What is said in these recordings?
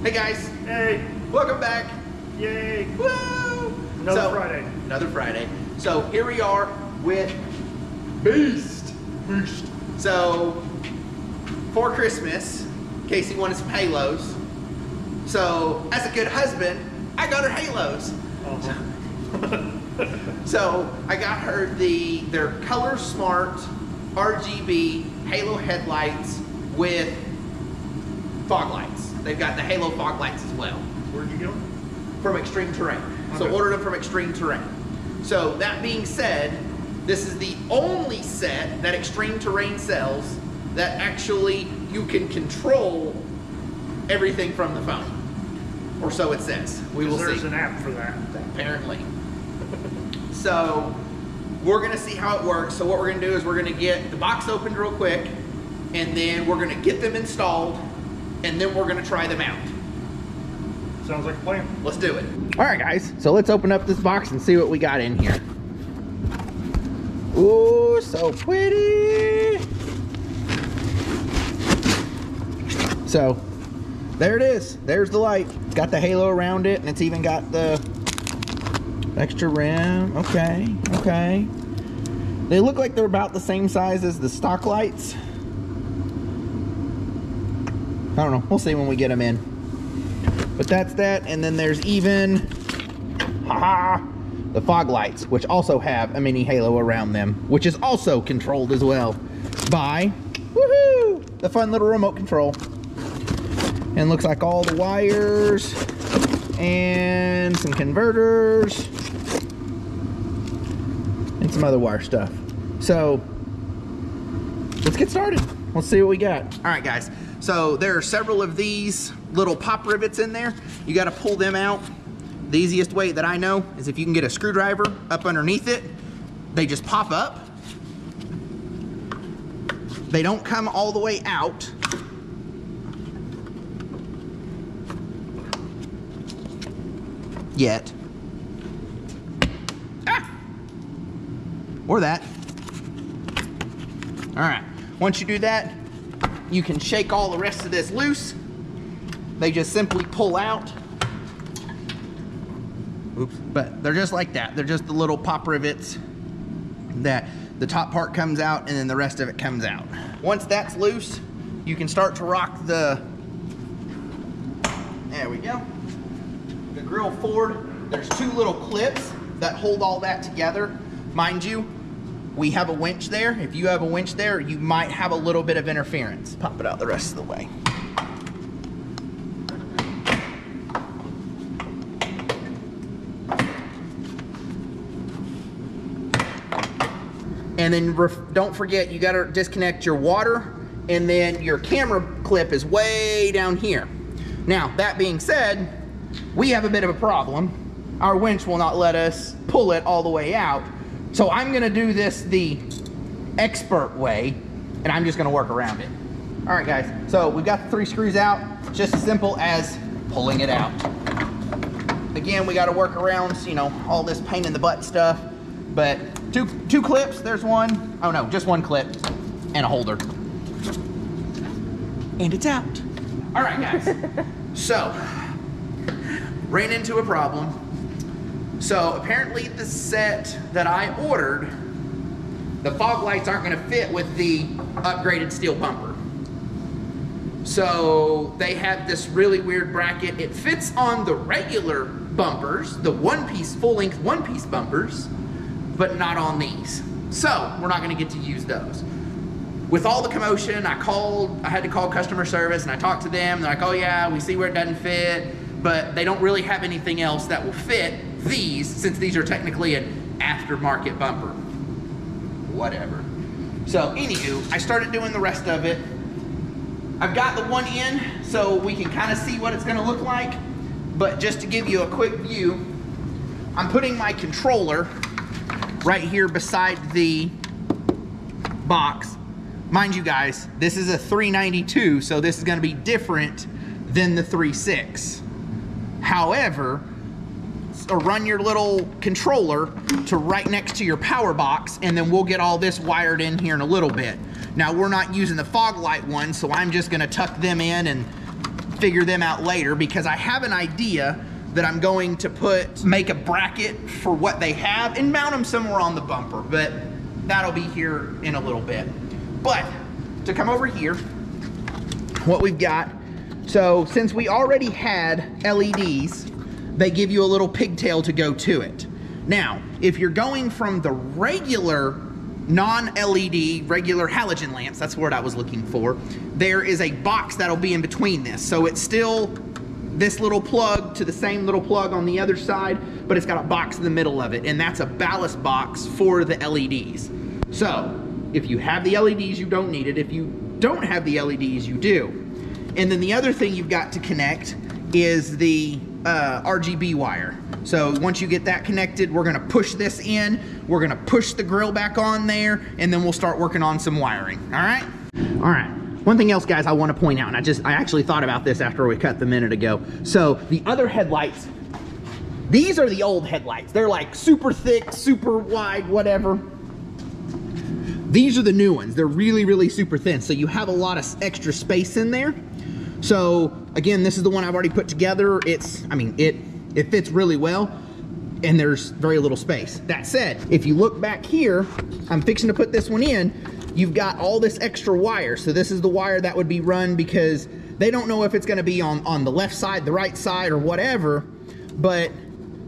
Hey guys. Hey. Welcome back. Yay. Woo! Another Friday. Another Friday. So here we are with Beast. So for Christmas, Casey wanted some halos. So as a good husband, I got her halos. So I got her their Colorsmart RGB halo headlights with fog lights. They've got the halo fog lights as well. Where'd you get them? From Extreme Terrain. Okay. So ordered them from Extreme Terrain. So that being said, this is the only set that Extreme Terrain sells that actually you can control everything from the phone. Or so it says. We will see. There's an app for that. Apparently. So we're gonna see how it works. So what we're gonna do is we're gonna get the box opened real quick, and then we're gonna get them installed, and then we're gonna try them out. Sounds like a plan. Let's do it. All right, guys. So let's open up this box and see what we got in here. Ooh, so pretty. So there it is. There's the light. It's got the halo around it, and it's even got the extra rim. Okay, okay. They look like they're about the same size as the stock lights. I don't know. We'll see when we get them in. But that's that. And then there's even, the fog lights, which also have a mini halo around them, which is also controlled as well by, woohoo, the fun little remote control. And looks like all the wires and some converters and some other wire stuff. So let's get started. Let's see what we got. All right, guys. So there are several of these little pop rivets in there. You got to pull them out. The easiest way that I know is if you can get a screwdriver up underneath it. They just pop up. They don't come all the way out. Yet. Ah! Or that. All right. Once you do that, you can shake all the rest of this loose. They just simply pull out. Oops. But they're just like that. They're just the little pop rivets that the top part comes out and then the rest of it comes out. Once that's loose, you can start to rock the, there we go, the grill forward. There's two little clips that hold all that together. Mind you, we have a winch there. If you have a winch there, you might have a little bit of interference. Pop it out the rest of the way. And then don't forget, you gotta disconnect your water, and then your camera clip is way down here. Now, that being said, we have a bit of a problem. Our winch will not let us pull it all the way out. So I'm gonna do this the expert way, and I'm just gonna work around it. All right, guys, so we've got the 3 screws out, just as simple as pulling it out. Again, we gotta work around, you know, all this pain in the butt stuff, but two clips, there's one. Oh no, just one clip and a holder. And it's out. All right, guys, so ran into a problem. So apparently the set that I ordered, the fog lights aren't gonna fit with the upgraded steel bumper. So they have this really weird bracket. It fits on the regular bumpers, the one-piece, full-length one-piece bumpers, but not on these. So we're not gonna get to use those. With all the commotion, I had to call customer service and I talked to them. They're like, oh yeah, we see where it doesn't fit, but they don't really have anything else that will fit these, since these are technically an aftermarket bumper. Whatever. So anywho, I started doing the rest of it. I've got the one in so we can kind of see what it's gonna look like, but just to give you a quick view, I'm putting my controller right here beside the box. Mind you guys, this is a 392, so this is gonna be different than the 3.6. However, run your little controller to right next to your power box, and then we'll get all this wired in here in a little bit. Now we're not using the fog light one, so I'm just gonna tuck them in and figure them out later because I have an idea that I'm going to make a bracket for what they have and mount them somewhere on the bumper, but that'll be here in a little bit. But to come over here, what we've got, so since we already had LEDs, they give you a little pigtail to go to it. Now, if you're going from the regular non-LED, regular halogen lamps, that's the word I was looking for, there is a box that'll be in between this. So it's still this little plug to the same little plug on the other side, but it's got a box in the middle of it, and that's a ballast box for the LEDs. So if you have the LEDs, you don't need it. If you don't have the LEDs, you do. And then the other thing you've got to connect is the RGB wire. So once you get that connected, we're gonna push this in, we're gonna push the grill back on there, and then we'll start working on some wiring, all right? All right. One thing else, guys, I want to point out, and I actually thought about this after we cut the minute ago. So the other headlights, these are the old headlights. They're like super thick, super wide, whatever. These are the new ones. They're really, really super thin. So you have a lot of extra space in there. So again, this is the one I've already put together. It fits really well, and there's very little space. That said, if you look back here, I'm fixing to put this one in. You've got all this extra wire. So this is the wire that would be run because they don't know if it's gonna be on the left side, the right side, or whatever, but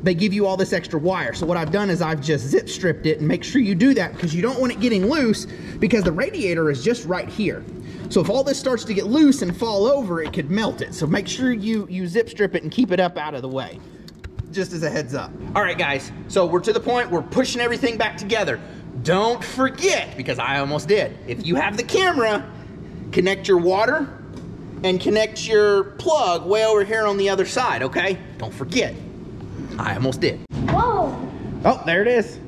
they give you all this extra wire. So what I've done is I've just zip stripped it, and make sure you do that because you don't want it getting loose because the radiator is just right here. So if all this starts to get loose and fall over, it could melt it. So make sure you zip strip it and keep it up out of the way. Just as a heads up. All right, guys, so we're to the point, we're pushing everything back together. Don't forget, because I almost did, if you have the camera, connect your water and connect your plug way over here on the other side, okay? Don't forget. I almost did. Whoa! Oh, there it is.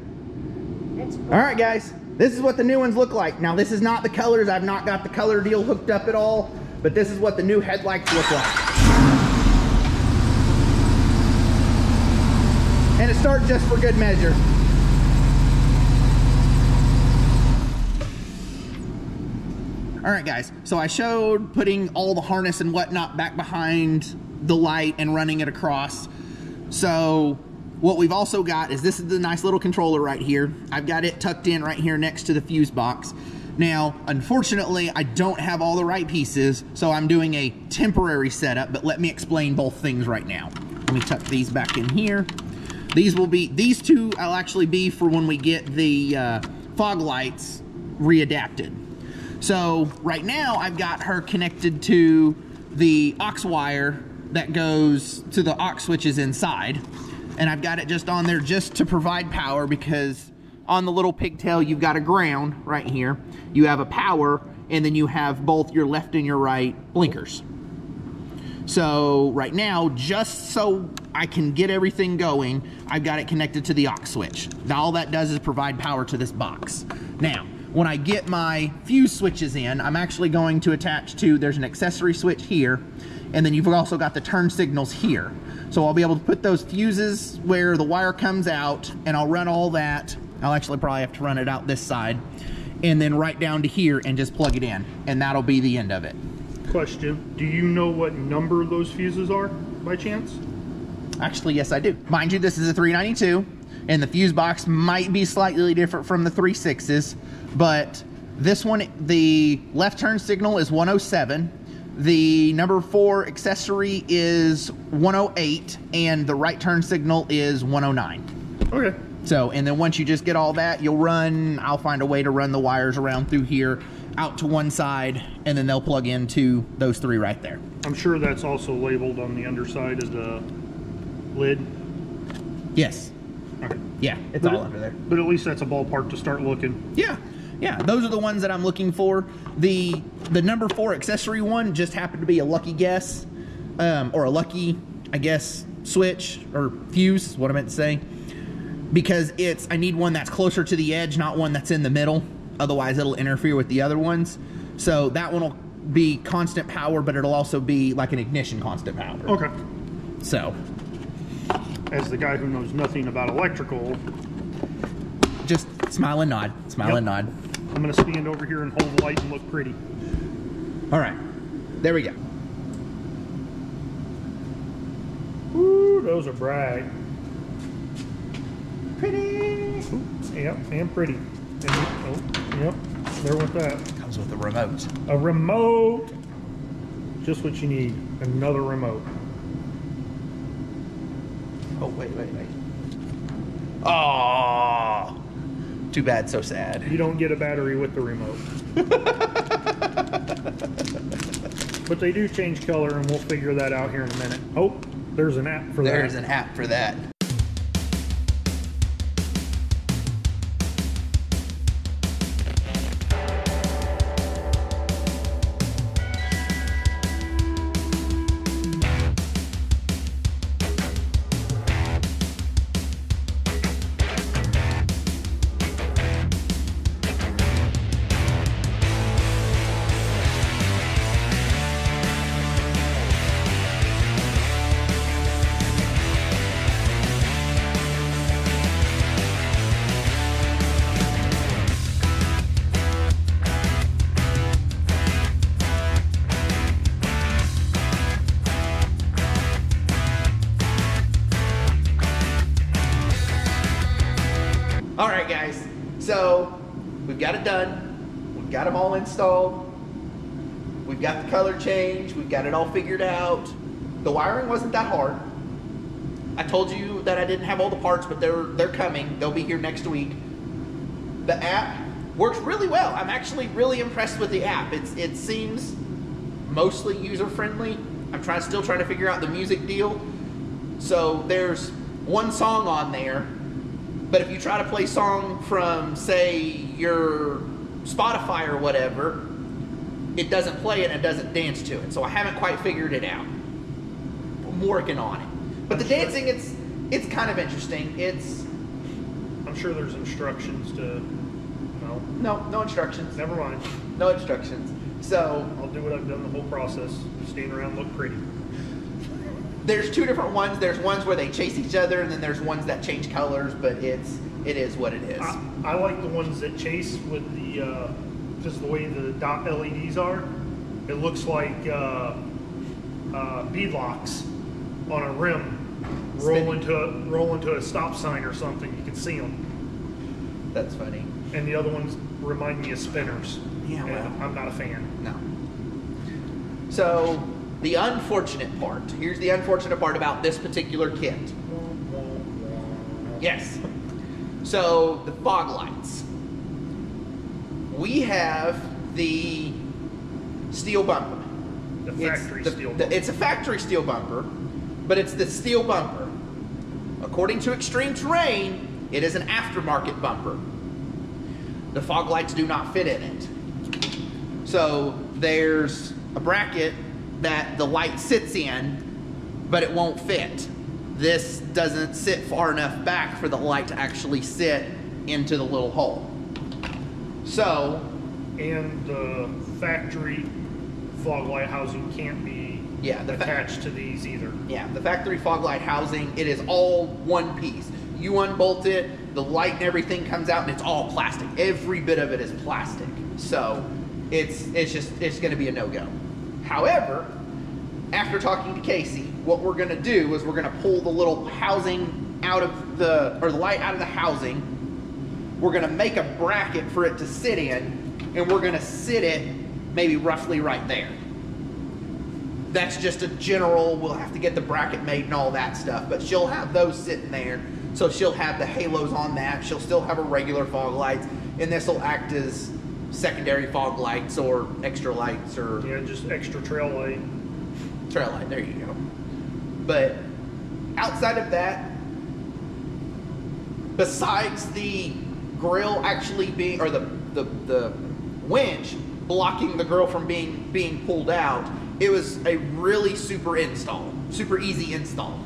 That's All right, guys, this is what the new ones look like. Now, this is not the colors. I've not got the color deal hooked up at all, but this is what the new headlights look like. And it starts just for good measure. All right, guys, so I showed putting all the harness and whatnot back behind the light and running it across. So what we've also got is this is the nice little controller right here. I've got it tucked in right here next to the fuse box. Now, unfortunately, I don't have all the right pieces, so I'm doing a temporary setup, but let me explain both things right now. Let me tuck these back in here. These two will actually be for when we get the fog lights readapted. So right now I've got her connected to the aux wire that goes to the aux switches inside, and I've got it just on there just to provide power because on the little pigtail you've got a ground right here, you have a power, and then you have both your left and your right blinkers. So right now, just so I can get everything going, I've got it connected to the aux switch. Now all that does is provide power to this box. Now, when I get my fuse switches in, I'm actually going to attach to, there's an accessory switch here, and then you've also got the turn signals here. So I'll be able to put those fuses where the wire comes out, and I'll run all that. I'll actually probably have to run it out this side, and then right down to here and just plug it in, and that'll be the end of it. Question, do you know what number those fuses are by chance? Actually, yes, I do. Mind you, this is a 392, and the fuse box might be slightly different from the 3.6s, but this one, the left turn signal is 107, the number 4 accessory is 108, and the right turn signal is 109. Okay. So, and then once you just get all that, I'll find a way to run the wires around through here, out to one side, and then they'll plug into those 3 right there. I'm sure that's also labeled on the underside of the lid. Yes. Okay. Yeah, it's all under there. But at least that's a ballpark to start looking. Yeah. Yeah, those are the ones that I'm looking for. The number 4 accessory one just happened to be a lucky guess, or a lucky, I guess, switch or fuse is what I meant to say, because I need one that's closer to the edge, not one that's in the middle. Otherwise, it'll interfere with the other ones. So that one will be constant power, but it'll also be like an ignition constant power. Okay. So, as the guy who knows nothing about electrical, just smile and nod. Smile and nod. I'm going to stand over here and hold the light and look pretty. All right. There we go. those are bright. Pretty. Ooh, yep, and pretty. And, oh, yep, there with that. Comes with a remote. A remote. Just what you need. Another remote. Oh, wait. Oh, too bad, so sad. You don't get a battery with the remote. But they do change color, and we'll figure that out here in a minute. Oh, there's an app for that. There's an app for that. All right, guys, so we've got it done. We've got them all installed. We've got the color change. We've got it all figured out. The wiring wasn't that hard. I told you that I didn't have all the parts, but they're coming. They'll be here next week. The app works really well. I'm actually really impressed with the app. It seems mostly user-friendly. I'm still trying to figure out the music deal. So there's one song on there, but if you try to play song from, say, your Spotify or whatever, it doesn't play it and it doesn't dance to it. So I haven't quite figured it out. I'm working on it. But the dancing, it's kind of interesting. I'm sure there's instructions to... No instructions. Never mind. No instructions. So I'll do what I've done the whole process. Stand around, look pretty. there's two different ones. There's ones where they chase each other, and then there's ones that change colors. But it is what it is. I like the ones that chase with the just the way the dot LEDs are. It looks like beadlocks on a rim roll into a stop sign or something. You can see them. That's funny. And the other ones remind me of spinners. Yeah, and well. I'm not a fan. No. So the unfortunate part. Here's the unfortunate part about this particular kit. Yes. So the fog lights. We have the steel bumper. The factory steel bumper. It's a factory steel bumper, but it's the steel bumper. According to Extreme Terrain, it is an aftermarket bumper. The fog lights do not fit in it. So there's a bracket that the light sits in, but it won't fit. This doesn't sit far enough back for the light to actually sit into the little hole. So, and the factory fog light housing can't be attached to these either. Yeah, the factory fog light housing, it is all one piece. You unbolt it, the light and everything comes out, and it's all plastic. Every bit of it is plastic. So it's going to be a no-go. However, after talking to Casey, what we're going to do is we're going to pull the little housing out of the light out of the housing. We're going to make a bracket for it to sit in, and we're going to sit it maybe roughly right there. That's just a general, we'll have to get the bracket made and all that stuff, but she'll have those sitting there. So she'll have the halos on that. She'll still have her regular fog lights, and this will act as secondary fog lights or extra lights or... Yeah, just extra trail light. Trail light, there you go. But outside of that, besides the grill actually being, or the winch blocking the grill from being pulled out, it was a really super easy install.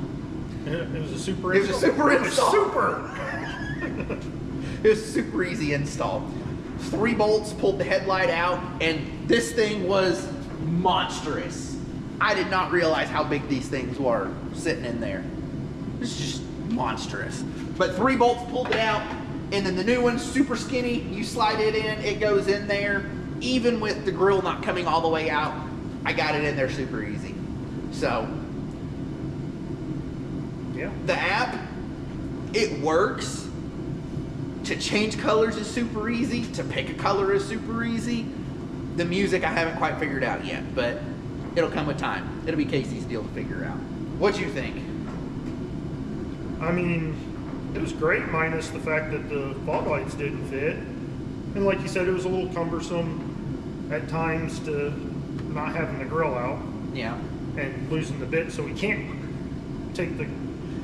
It was a super It was a super install. Super. It was a super easy install. 3 bolts pulled the headlight out, and this thing was monstrous. I did not realize how big these things were sitting in there. It's just monstrous. But 3 bolts pulled it out, and then the new one's super skinny. You slide it in, it goes in there. Even with the grill not coming all the way out, I got it in there super easy. So, Yeah. The app, it works. To change colors is super easy. To pick a color is super easy. The music I haven't quite figured out yet, but it'll come with time. It'll be Casey's deal to figure out. What do you think? I mean, it was great, minus the fact that the fog lights didn't fit. And like you said, it was a little cumbersome at times to not having the grill out. Yeah. And losing the bit, so we can't take the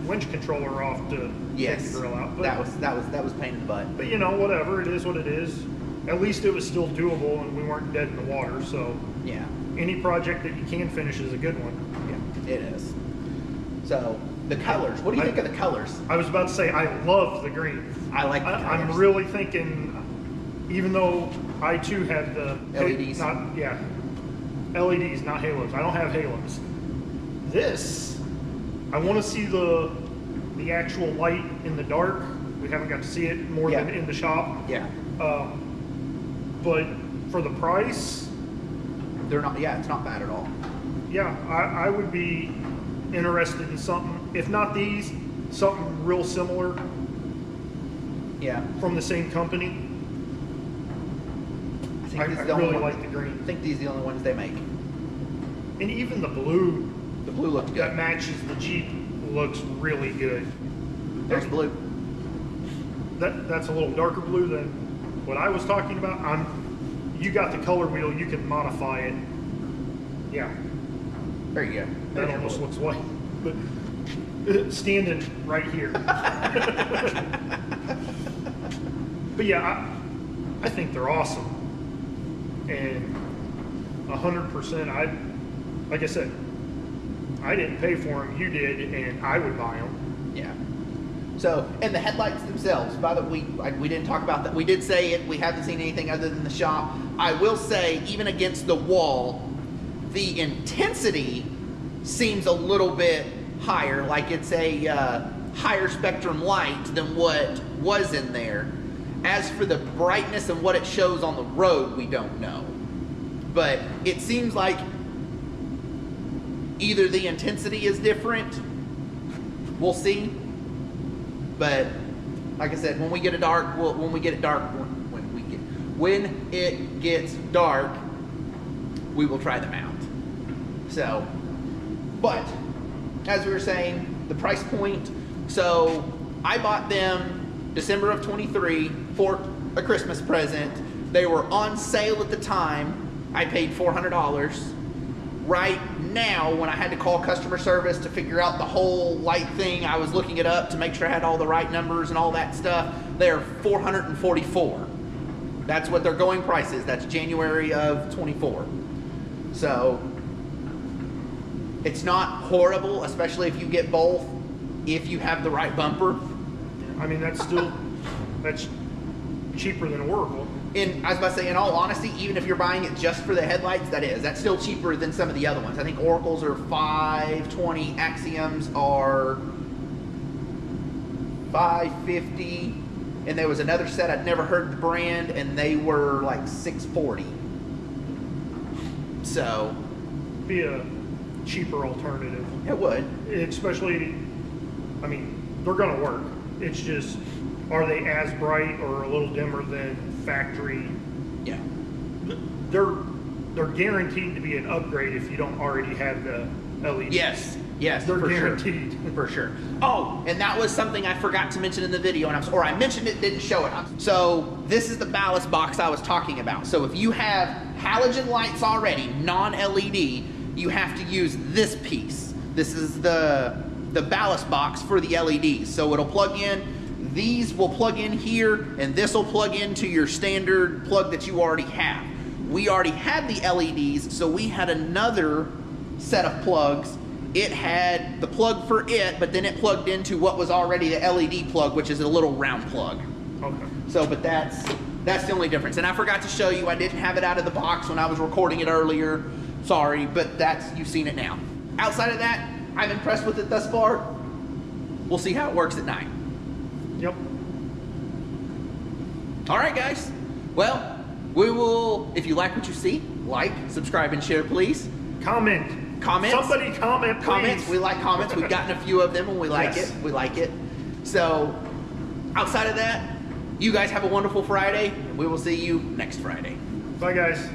winch controller off to take the grill out. But that was pain in the butt. But you know, whatever, it is what it is. At least it was still doable and we weren't dead in the water, so yeah. Any project that you can finish is a good one. Yeah, it is. So, the colors. What do you think of the colors? I was about to say, I love the green. I like the colors. I'm really thinking, even though I too have the LEDs. LEDs, not halos. I don't have halos. This, I want to see the actual light in the dark. We haven't got to see it more than in the shop. Yeah. But for the price, they're not. Yeah, it's not bad at all. Yeah, I would be interested in something. If not these, something real similar. Yeah. From the same company. I really like the green. I think these are the only ones they make. And even the blue. The blue looks good. That matches the Jeep looks really good. There's blue. That's a little darker blue than what I was talking about. You got the color wheel, you can modify it. Yeah. There you go. That almost looks white. But standing right here. But yeah, I think they're awesome. And 100%, like I said, I didn't pay for them, you did, and I would buy them. Yeah. So, and the headlights themselves, by the way, we didn't talk about that. We did say it, we haven't seen anything other than the shop. I will say, even against the wall, the intensity seems a little bit higher, like it's a higher spectrum light than what was in there. As for the brightness and what it shows on the road, we don't know. But it seems like either the intensity is different, we'll see. But like I said, when we get it dark, when it gets dark, we will try them out. So, but as we were saying, the price point. So I bought them December of 23 for a Christmas present. They were on sale at the time. I paid $400. Right now, when I had to call customer service to figure out the whole light thing, I was looking it up to make sure I had all the right numbers and all that stuff. They're $444. That's what their going price is. That's January of 24. So it's not horrible, especially if you get both, if you have the right bumper. I mean, that's cheaper than Oracle. I was about to say, in all honesty, even if you're buying it just for the headlights, that's still cheaper than some of the other ones. I think Oracles are $520, Axioms are $550, and there was another set I'd never heard the brand, and they were like $640. So, be a cheaper alternative. It would, especially. I mean, they're gonna work. It's just, are they as bright or a little dimmer than factory? Yeah. They're guaranteed to be an upgrade if you don't already have the LED. Yes, they're guaranteed. Sure. For sure. Oh, and that was something I forgot to mention in the video, or I mentioned it, didn't show it. So this is the ballast box I was talking about. So if you have halogen lights already, non-LED, you have to use this piece. This is the ballast box for the LEDs. So it'll plug in. These will plug in here, and this will plug into your standard plug that you already have. We already had the LEDs, so we had another set of plugs. It had the plug for it, but then it plugged into what was already the LED plug, which is a little round plug. Okay. So, but that's the only difference. And I forgot to show you, I didn't have it out of the box when I was recording it earlier. Sorry, but you've seen it now. Outside of that, I'm impressed with it thus far. We'll see how it works at night. Yep. All right, guys. Well, we will, if you like what you see, like, subscribe, and share, please. Comment. Comments? Somebody comment, please. Comments. We like comments. We've gotten a few of them and we like Yes. it. We like it. So, outside of that, you guys have a wonderful Friday. We will see you next Friday. Bye, guys.